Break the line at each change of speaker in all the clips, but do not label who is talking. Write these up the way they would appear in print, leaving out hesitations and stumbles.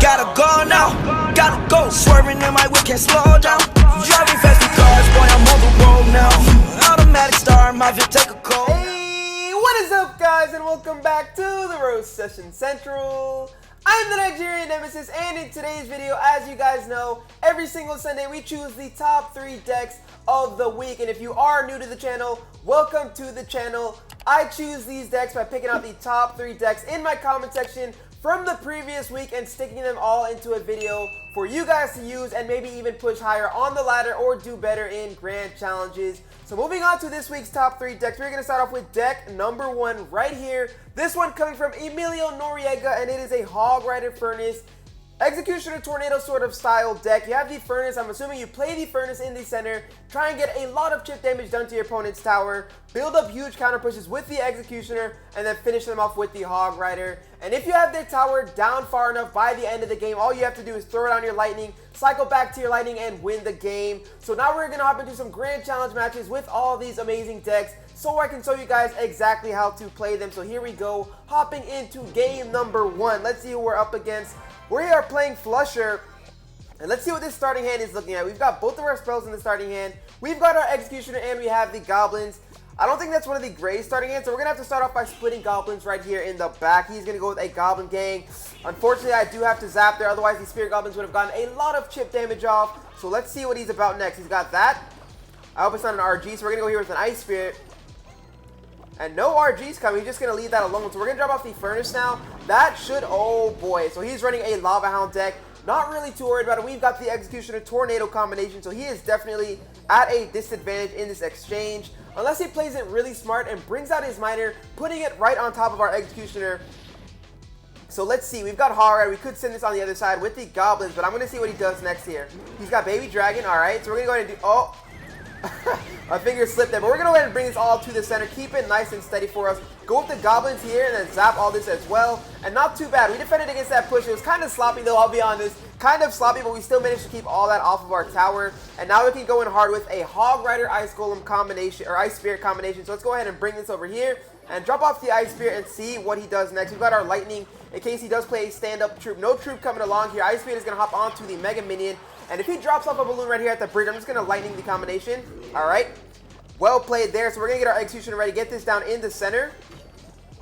Gotta go now, gotta go. Swerving in my whip, can't slow down. Driving fast with cars, boy, I'm on the road now. Automatic star, my Vic, take a call.
Hey, what is up, guys, and welcome back to the Roast Session Central. I'm the Nigerian Nemesis, and in today's video, as you guys know, every single Sunday we choose the top 3 decks of the week. And if you are new to the channel, welcome to the channel. I choose these decks by picking out the top 3 decks in my comment section from the previous week and sticking them all into a video for you guys to use and maybe even push higher on the ladder or do better in grand challenges. So moving on to this week's top 3 decks, we're going to start off with deck number 1 right here. This one coming from Emilio Noriega, and it is a Hog Rider Furnace Executioner Tornado sort of style deck. You have the Furnace. I'm assuming you play the Furnace in the center, try and get a lot of chip damage done to your opponent's tower, build up huge counter pushes with the Executioner, and then finish them off with the Hog Rider. And if you have their tower down far enough by the end of the game, all you have to do is throw down your Lightning, cycle back to your Lightning, and win the game. So now we're going to hop into some grand challenge matches with all these amazing decks so I can show you guys exactly how to play them. So here we go, hopping into game number 1. Let's see who we're up against. We are playing Flusher, and let's see what this starting hand is looking at. We've got both of our spells in the starting hand. We've got our Executioner, and we have the Goblins. I don't think that's one of the great starting hands, so we're going to have to start off by splitting Goblins right here in the back. He's going to go with a Goblin Gang. Unfortunately, I do have to zap there, otherwise the Spirit Goblins would have gotten a lot of chip damage off. So let's see what he's about next. He's got that. I hope it's not an RG, so we're going to go here with an Ice Spirit. And no RG's coming, he's just going to leave that alone. So we're going to drop off the Furnace now. That should, oh boy. So he's running a Lava Hound deck. Not really too worried about it. We've got the Executioner Tornado combination, so he is definitely at a disadvantage in this exchange. Unless he plays it really smart and brings out his Miner, putting it right on top of our Executioner. So let's see, we've got Hog Rider. We could send this on the other side with the Goblins, but I'm going to see what he does next here. He's got Baby Dragon, alright. So we're going to go ahead and do, oh. My finger slipped there, but we're going to go ahead and bring this all to the center. Keep it nice and steady for us. Go with the Goblins here and then zap all this as well. And not too bad. We defended against that push. It was kind of sloppy though, I'll be honest. Kind of sloppy, but we still managed to keep all that off of our tower. And now we can go in hard with a Hog Rider Ice Golem combination, or Ice Spirit combination. So let's go ahead and bring this over here and drop off the Ice Spirit and see what he does next. We've got our Lightning in case he does play a stand-up troop. No troop coming along here. Ice Spirit is going to hop onto the Mega Minion. And if he drops off a balloon right here at the bridge, I'm just going to Lightning the combination. All right. Well played there. So we're going to get our Executioner ready, get this down in the center,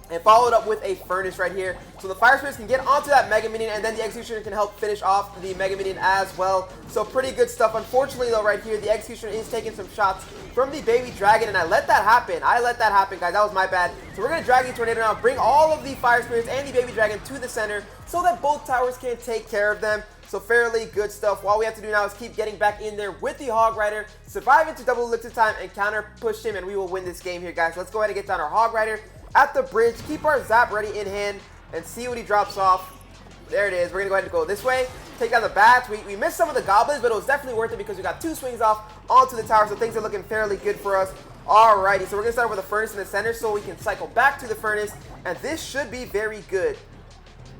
and follow it up with a Furnace right here. So the Fire Spirits can get onto that Mega Minion, and then the Executioner can help finish off the Mega Minion as well. So pretty good stuff. Unfortunately, though, right here, the Executioner is taking some shots from the Baby Dragon, and I let that happen. I let that happen, guys. That was my bad. So we're going to drag the Tornado now, bring all of the Fire Spirits and the Baby Dragon to the center so that both towers can take care of them. So fairly good stuff. All we have to do now is keep getting back in there with the Hog Rider, survive into double elixir time, and counter push him, and we will win this game here, guys. Let's go ahead and get down our Hog Rider at the bridge, keep our zap ready in hand, and see what he drops off. There it is. We're going to go ahead and go this way, take down the bats. We missed some of the Goblins, but it was definitely worth it because we got 2 swings off onto the tower, so things are looking fairly good for us. Alrighty, so we're going to start with a Furnace in the center so we can cycle back to the Furnace, and this should be very good.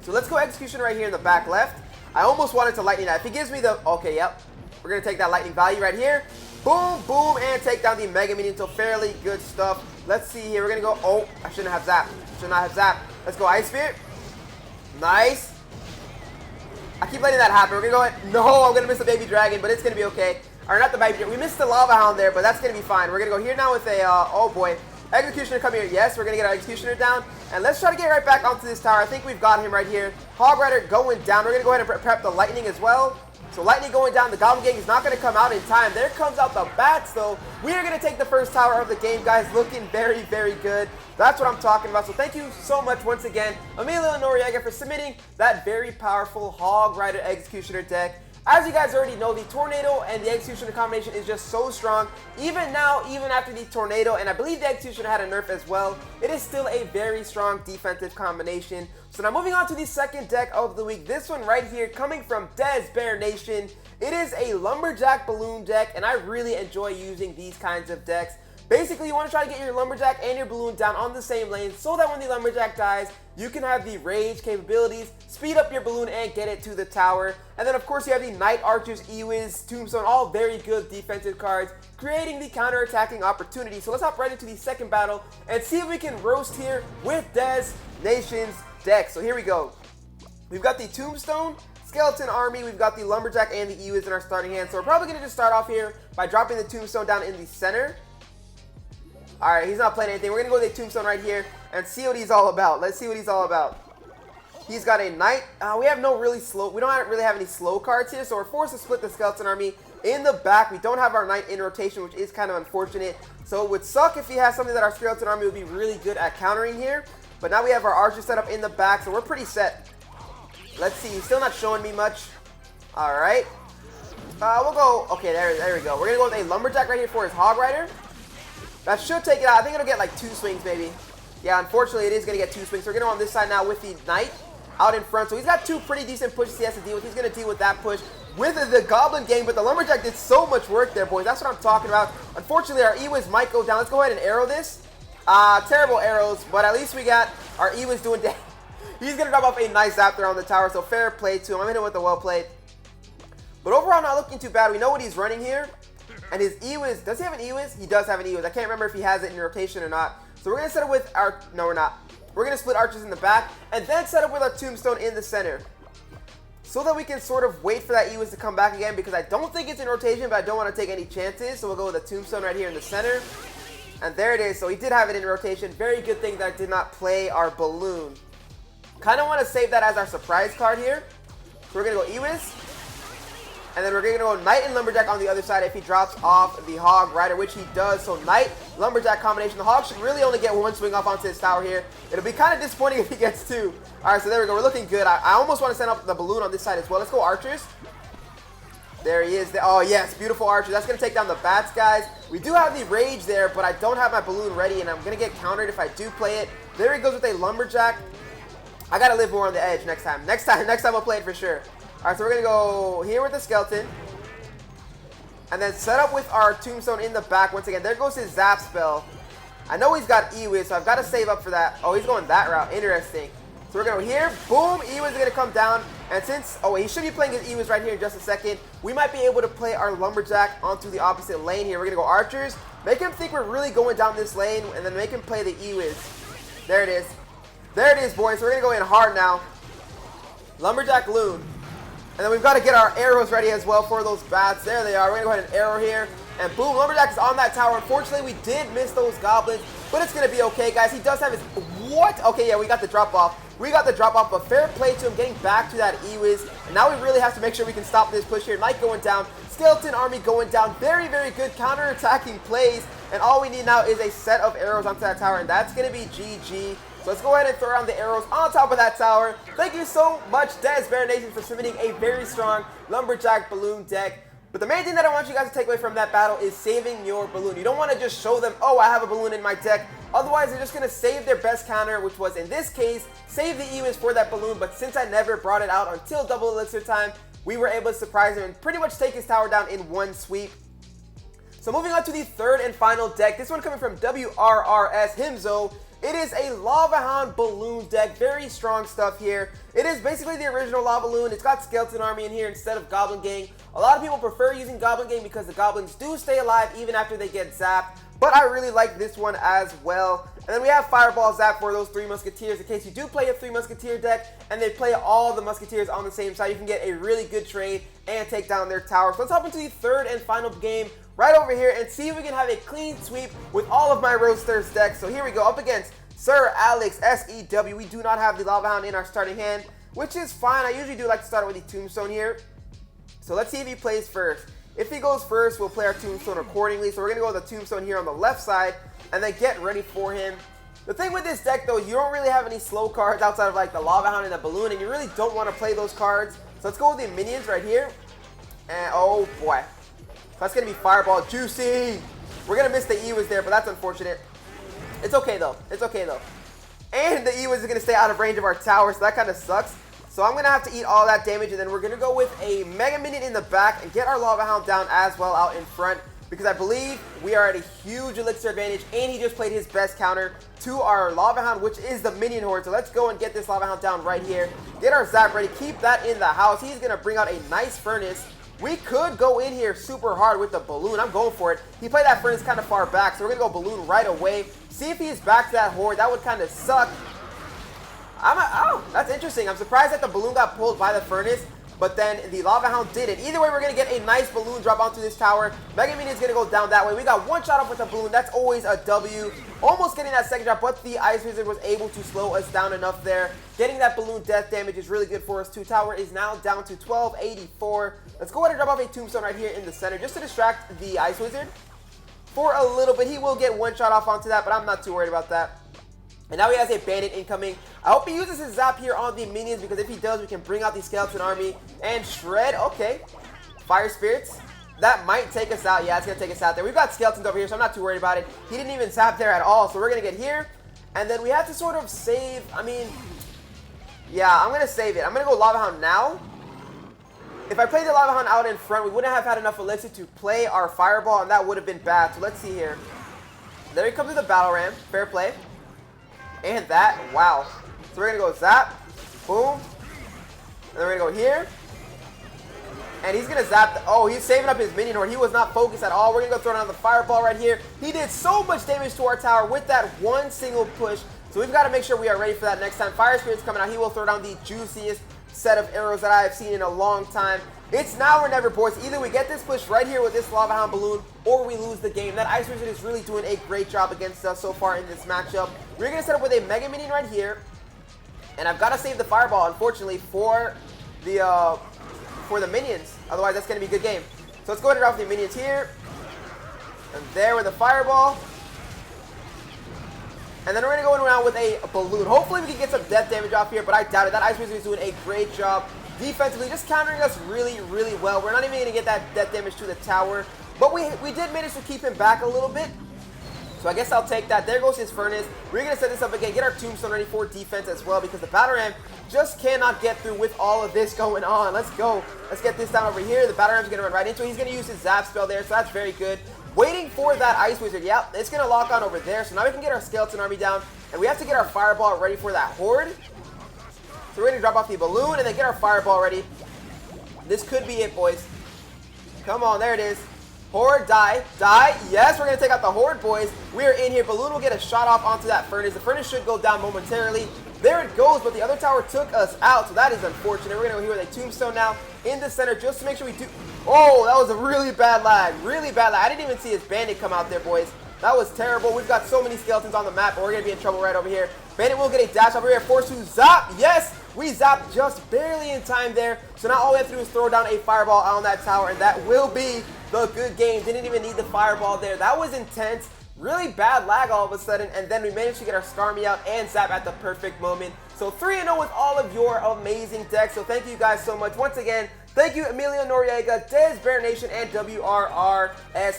So let's go Execution right here in the back left. I almost wanted to Lightning that. If he gives me the, okay, yep. We're going to take that Lightning value right here. Boom, boom, and take down the Mega Minion. So fairly good stuff. Let's see here. We're going to go, oh, I shouldn't have Zap. Should not have Zap. Let's go Ice Spirit. Nice. I keep letting that happen. We're going to go ahead. No, I'm going to miss the Baby Dragon, but it's going to be okay. Or not the Baby Dragon. We missed the Lava Hound there, but that's going to be fine. We're going to go here now with a, oh boy. Executioner come here. Yes, we're going to get our Executioner down. And let's try to get right back onto this tower. I think we've got him right here. Hog Rider going down. We're going to go ahead and prep the Lightning as well. So Lightning going down. The Goblin Gang is not going to come out in time. There comes out the Bats, though. We are going to take the first tower of the game, guys. Looking very, very good. That's what I'm talking about. So thank you so much once again, Emilio Noriega, for submitting that very powerful Hog Rider Executioner deck. As you guys already know, the Tornado and the Executioner combination is just so strong. Even now, even after the Tornado, and I believe the Executioner had a nerf as well, it is still a very strong defensive combination. So now moving on to the second deck of the week. This one right here coming from Des Bear Nation. It is a Lumberjack Balloon deck, and I really enjoy using these kinds of decks. Basically, you want to try to get your Lumberjack and your Balloon down on the same lane so that when the Lumberjack dies, you can have the Rage capabilities, speed up your Balloon, and get it to the tower. And then, of course, you have the Night Archers, Ewiz, Tombstone, all very good defensive cards, creating the counter-attacking opportunity. So let's hop right into the second battle and see if we can roast here with Des Nation's deck. So here we go. We've got the Tombstone, Skeleton Army, we've got the Lumberjack, and the Ewiz in our starting hand. So we're probably going to just start off here by dropping the Tombstone down in the center. Alright, he's not playing anything. We're going to go with the Tombstone right here and see what he's all about. Let's see what he's all about. He's got a Knight. We don't really have any slow cards here, so we're forced to split the Skeleton Army in the back. We don't have our Knight in rotation, which is kind of unfortunate. So it would suck if he has something that our Skeleton Army would be really good at countering here. But now we have our Archer set up in the back, so we're pretty set. Let's see. He's still not showing me much. Alright. We'll go... Okay, there we go. We're going to go with a Lumberjack right here for his Hog Rider. That should take it out. I think it'll get like 2 swings, maybe. Yeah, unfortunately, it is going to get 2 swings. So we're going to go on this side now with the Knight out in front. So he's got 2 pretty decent pushes he has to deal with. He's going to deal with that push with the Goblin Gang, but the Lumberjack did so much work there, boys. That's what I'm talking about. Unfortunately, our Ewiz might go down. Let's go ahead and arrow this. Terrible arrows, but at least we got our Ewiz doing damage. He's going to drop off a nice zap there on the tower, so fair play to him. I'm hitting with the well played. But overall, not looking too bad. We know what he's running here. And his Ewiz, does he have an Ewiz? He does have an Ewiz. I can't remember if he has it in rotation or not. So we're going to set it with our... No, we're not. We're going to split Archers in the back and then set up with our Tombstone in the center. So that we can sort of wait for that Ewiz to come back again, because I don't think it's in rotation, but I don't want to take any chances. So we'll go with a Tombstone right here in the center. And there it is. So he did have it in rotation. Very good thing that I did not play our Balloon. Kind of want to save that as our surprise card here. So we're going to go Ewiz. And then we're going to go Knight and Lumberjack on the other side if he drops off the Hog Rider, which he does. So Knight, Lumberjack combination. The Hog should really only get 1 swing off onto his tower here. It'll be kind of disappointing if he gets 2. All right, so there we go. We're looking good. I almost want to send up the Balloon on this side as well. Let's go Archers. There he is. Oh, yes. Beautiful Archer. That's going to take down the Bats, guys. We do have the Rage there, but I don't have my Balloon ready, and I'm going to get countered if I do play it. There he goes with a Lumberjack. I got to live more on the edge next time. Next time I'll play it for sure. All right, so we're going to go here with the Skeleton. And then set up with our Tombstone in the back once again. There goes his Zap spell. I know he's got Ewiz, so I've got to save up for that. Oh, he's going that route. Interesting. So we're going to go here. Boom. Ewiz is going to come down. And since... Oh, he should be playing his Ewiz right here in just a second. We might be able to play our Lumberjack onto the opposite lane here. We're going to go Archers. Make him think we're really going down this lane. And then make him play the Ewiz. There it is. There it is, boys. So we're going to go in hard now. Lumberjack Loon. And then we've got to get our arrows ready as well for those Bats. There they are. We're going to go ahead and arrow here. And boom, Lumberjack is on that tower. Unfortunately, we did miss those Goblins, but it's going to be okay, guys. He does have his... What? Okay, yeah, we got the drop-off. We got the drop-off, but fair play to him getting back to that Ewiz. And now we really have to make sure we can stop this push here. Knight going down. Skeleton Army going down. Very, very good counter-attacking plays. And all we need now is a set of arrows onto that tower, and that's going to be GG. So let's go ahead and throw around the arrows on top of that tower. Thank you so much, Des Bear Nation, for submitting a very strong Lumberjack Balloon deck. But the main thing that I want you guys to take away from that battle is saving your Balloon. You don't want to just show them, oh, I have a Balloon in my deck. Otherwise, they're just going to save their best counter, which was, in this case, save the Ewiz for that Balloon. But since I never brought it out until double elixir time, we were able to surprise him and pretty much take his tower down in 1 sweep. So moving on to the third and final deck. This one coming from WRRS Himzo. It is a Lava Hound Balloon deck. Very strong stuff here. It is basically the original Lava Balloon. It's got Skeleton Army in here instead of Goblin Gang. A lot of people prefer using Goblin Gang because the Goblins do stay alive even after they get zapped. But I really like this one as well. And then we have Fireball Zap for those 3 Musketeers. In case you do play a 3 Musketeer deck and they play all the Musketeers on the same side, you can get a really good trade and take down their tower. So let's hop into the third and final game right over here and see if we can have a clean sweep with all of my Roasters decks. So here we go up against Sir Alex SEW. We do not have the Lava Hound in our starting hand, which is fine. I usually do like to start with the Tombstone here. So let's see if he plays first. If he goes first, we'll play our Tombstone accordingly. So we're going to go with the Tombstone here on the left side and then get ready for him. The thing with this deck, though, you don't really have any slow cards outside of like the Lava Hound and the Balloon, and you really don't want to play those cards. So let's go with the minions right here. And oh boy. That's going to be Fireball Juicy. We're going to miss the Ewiz there, but that's unfortunate. It's okay, though. It's okay, though. And the Ewiz is going to stay out of range of our tower, so that kind of sucks. So I'm going to have to eat all that damage, and then we're going to go with a Mega Minion in the back and get our Lava Hound down as well out in front, because I believe we are at a huge elixir advantage, and he just played his best counter to our Lava Hound, which is the Minion Horde. So let's go and get this Lava Hound down right here. Get our Zap ready. Keep that in the house. He's going to bring out a nice Furnace. We could go in here super hard with the Balloon. I'm going for it. He played that Furnace kind of far back, so we're going to go Balloon right away. See if he's back to that Horde. That would kind of suck. Oh, that's interesting. I'm surprised that the balloon got pulled by the furnace, but then the lava hound didn't. Either way, we're going to get a nice balloon drop onto this tower. Mega Minion is going to go down that way. We got one shot off with the balloon. That's always a W. Almost getting that second drop, but the Ice Wizard was able to slow us down enough there. Getting that balloon death damage is really good for us too. Tower is now down to 1284. Let's go ahead and drop off a tombstone right here in the center just to distract the Ice Wizard for a little bit. He will get one shot off onto that, but I'm not too worried about that. And now he has a bandit incoming. I hope he uses his zap here on the minions, because if he does, we can bring out the skeleton army and shred. Okay. Fire spirits. That might take us out. Yeah, it's going to take us out there. We've got skeletons over here, so I'm not too worried about it. He didn't even zap there at all. So we're going to get here. And then we have to sort of save. I mean, yeah, I'm going to save it. I'm going to go Lava Hound now. If I played the Lava Hound out in front, we wouldn't have had enough elixir to play our Fireball, and that would have been bad. So let's see here. There he comes with the Battle Ram. Fair play. And that, wow. So we're going to go zap, boom, and then we're going to go here. And he's going to zap, oh, he's saving up his minion horde. He was not focused at all. We're going to go throw down the fireball right here. He did so much damage to our tower with that one single push. So we've got to make sure we are ready for that next time. Fire Spirit's coming out. He will throw down the juiciest set of arrows that I have seen in a long time. It's now or never, boys. Either we get this push right here with this Lava Hound balloon, or we lose the game. That Ice Wizard is really doing a great job against us so far in this matchup. We're going to set up with a Mega Minion right here. And I've got to save the Fireball, unfortunately, for the minions. Otherwise, that's going to be a good game. So let's go ahead and drop the minions here. And there with the Fireball. And then we're going to go in around with a balloon. Hopefully, we can get some death damage off here, but I doubt it. That Ice Wizard is doing a great job defensively, just countering us really, really well. We're not even going to get that death damage to the tower, but we did manage to keep him back a little bit. So I guess I'll take that. There goes his furnace. We're going to set this up again, get our tombstone ready for defense as well, because the Battle Ram just cannot get through with all of this going on. Let's go. Let's get this down over here. The Battle Ram's going to run right into it. He's going to use his zap spell there, so that's very good. Waiting for that Ice Wizard. Yep, it's going to lock on over there. So now we can get our skeleton army down, and we have to get our fireball ready for that horde. So we're going to drop off the balloon and then get our fireball ready. This could be it, boys. Come on, there it is. Horde, die, die. Yes, we're going to take out the horde, boys. We are in here. Balloon will get a shot off onto that furnace. The furnace should go down momentarily. There it goes, but the other tower took us out, so that is unfortunate. We're going to go here with a tombstone now in the center just to make sure we do. Oh, that was a really bad lag. Really bad lag. I didn't even see his bandit come out there, boys. That was terrible. We've got so many skeletons on the map, but we're going to be in trouble right over here. Bandit will get a dash over here. Force to zap. Yes, we zapped just barely in time there. So now all we have to do is throw down a fireball on that tower, and that will be the good game. Didn't even need the fireball there. That was intense. Really bad lag all of a sudden, and then we managed to get our Starmie out and zap at the perfect moment. So 3-0 with all of your amazing decks. So thank you guys so much. Once again, thank you Emilio Noriega, Dez Bear Nation, and WRRS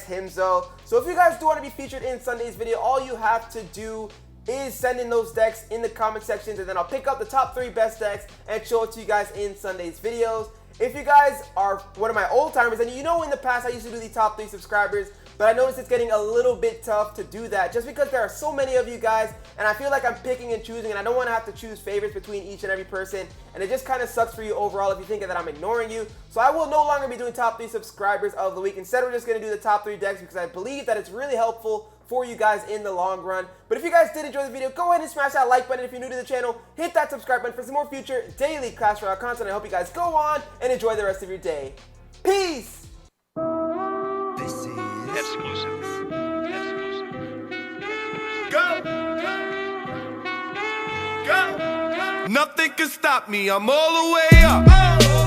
Himzo. So if you guys do want to be featured in Sunday's video, all you have to do is send in those decks in the comment sections, and then I'll pick up the top 3 best decks and show it to you guys in Sunday's videos. If you guys are one of my old timers, and you know in the past I used to do the top 3 subscribers, but I noticed it's getting a little bit tough to do that just because there are so many of you guys, and I feel like I'm picking and choosing, and I don't want to have to choose favorites between each and every person, and it just kind of sucks for you overall if you think that I'm ignoring you. So I will no longer be doing top 3 subscribers of the week. Instead, we're just going to do the top 3 decks because I believe that it's really helpful for you guys in the long run. But if you guys did enjoy the video, go ahead and smash that like button. If you're new to the channel, hit that subscribe button for some more future daily Clash Royale content. I hope you guys go on and enjoy the rest of your day. Peace!
This is
Exclusive.
Go! Go! Nothing can stop me, I'm all the way up.